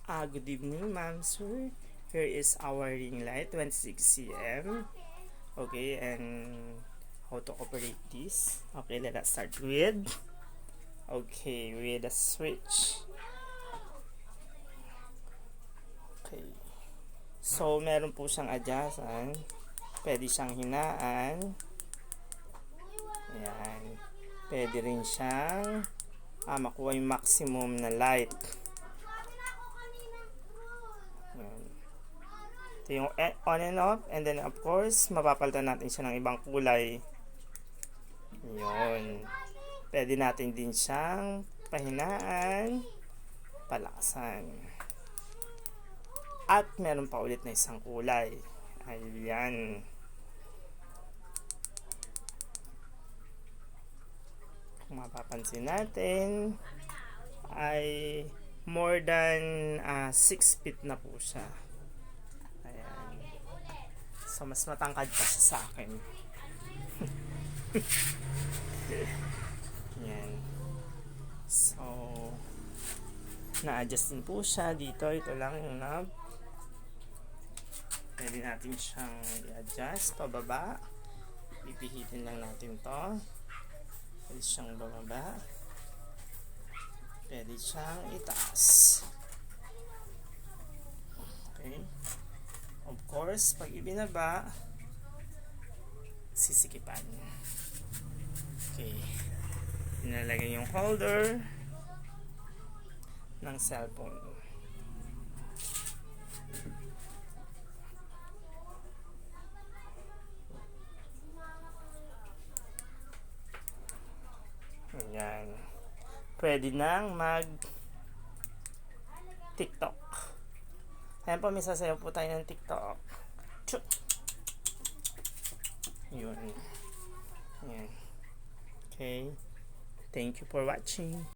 Good evening, ma'am, sir. Here is our ring light, 26 cm. Okay, and how to operate this? Okay, let us start with. Okay, with the switch. Okay. So, meron po siyang adjustan. Pwede siyang hinaan. Ayan. Pwede rin siyang makuha yung maximum na light. Ayan. Ito yung on and off. And then, of course, mapapalitan natin siya ng ibang kulay. Yun. Pwede natin din siyang pahinaan, palakasan. At meron pa ulit na isang kulay. Ayan. Kung mapapansin natin, ay more than 6 feet na po siya. Ayan. So, mas matangkad pa siya sa akin. Ayan. So, na-adjust din po siya dito. Ito lang yung knob. Pwede natin siyang i-adjust pababa. Pipihitin lang natin to. Pwede siyang bababa. Pwede siyang itaas. Okay. Of course, pag ibinaba, sisikipan. Okay. Inalagay yung holder ng cellphone. Ayan. Pwede nang mag TikTok. Ayan po, may sasayaw po tayo ng TikTok. Chuk! Yun. Ayan. Okay. Thank you for watching.